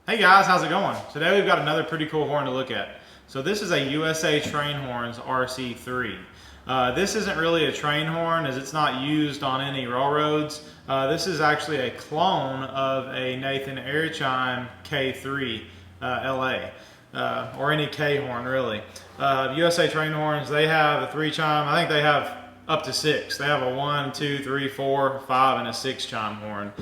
Hey guys, how's it going? Today we've got another pretty cool horn to look at. So this is a USA Train Horns RC3. This isn't really a train horn as it's not used on any railroads. This is actually a clone of a Nathan Airchimes K3LA, or any K horn really. USA Train Horns, they have a 3 chime. I think they have up to 6. They have a 1, 2, 3, 4, 5, and a 6 chime horn.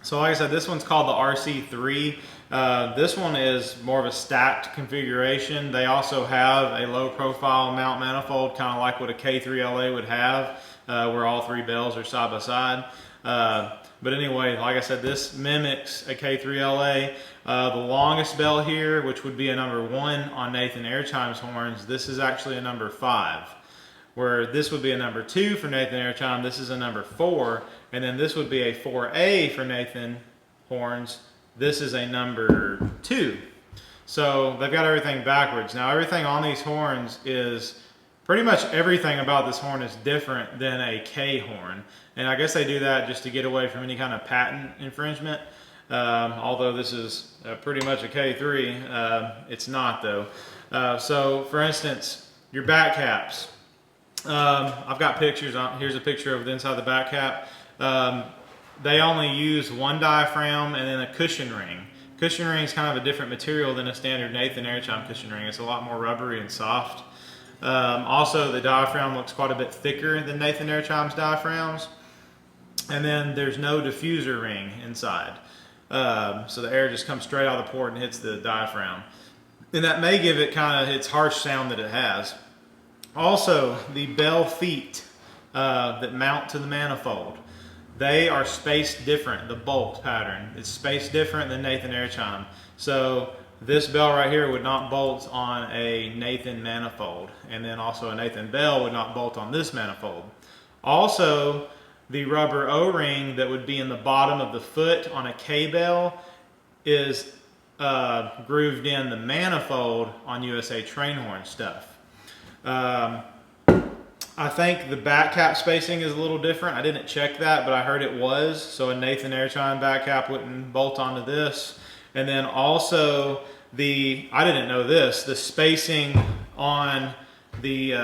So like I said, this one's called the RC3. This one is more of a stacked configuration. They also have a low profile mount manifold, kind of like what a K3LA would have, where all 3 bells are side by side. But anyway, like I said, this mimics a K3LA. The longest bell here, which would be a number 1 on Nathan Airchimes horns, this is actually a number 5. Where this would be a number 2 for Nathan Airchimes, this is a number 4, and then this would be a 4A for Nathan horns. This is a number 2. So they've got everything backwards. Now everything on these horns is, pretty much everything about this horn is different than a K horn. And I guess they do that just to get away from any kind of patent infringement. Although this is pretty much a K3, it's not though. So for instance, your back caps. I've got pictures. Here's a picture of the inside of the back cap. They only use 1 diaphragm and then a cushion ring. Cushion ring is kind of a different material than a standard Nathan Airchimes cushion ring. It's a lot more rubbery and soft. Also, the diaphragm looks quite a bit thicker than Nathan Airchimes diaphragms. And then there's no diffuser ring inside. So the air just comes straight out of the port and hits the diaphragm. And that may give it kind of its harsh sound that it has. Also, the bell feet that mount to the manifold, they are spaced different. The bolt pattern is spaced different than Nathan Airchimes. So this bell right here would not bolt on a Nathan manifold, and then also a Nathan bell would not bolt on this manifold. Also, the rubber O-ring that would be in the bottom of the foot on a K bell is grooved in the manifold on USA Train Horn stuff. I think the back cap spacing is a little different. I didn't check that, but I heard it was. So a Nathan Airchimes back cap wouldn't bolt onto this. And then also I didn't know this, the spacing on the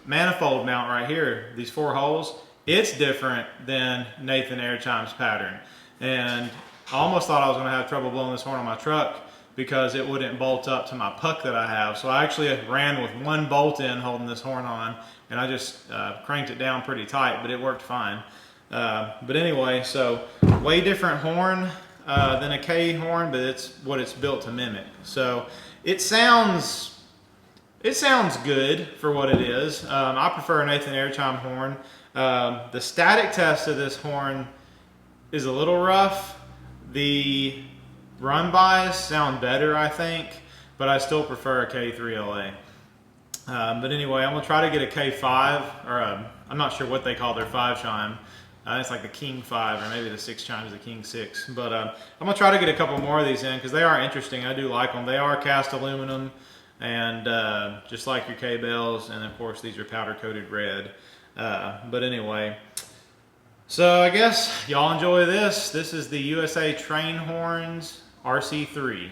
manifold mount right here, these 4 holes, it's different than Nathan Airchimes pattern. And I almost thought I was gonna have trouble blowing this horn on my truck because it wouldn't bolt up to my puck that I have. So I actually ran with 1 bolt in holding this horn on, and I just cranked it down pretty tight, but it worked fine. But anyway, so way different horn than a K horn, but it's what it's built to mimic. So it sounds good for what it is. I prefer a Nathan Airchimes horn. The static test of this horn is a little rough. The run-bys sound better, I think, but I still prefer a K3LA. But anyway, I'm going to try to get a K5, or I'm not sure what they call their 5 chime. It's like the King 5, or maybe the 6 chime is the King 6. But I'm going to try to get a couple more of these in, because they are interesting. I do like them. They are cast aluminum, and just like your K-bells, and of course these are powder-coated red. But anyway, so I guess y'all enjoy this. This is the USA Train Horns RC3.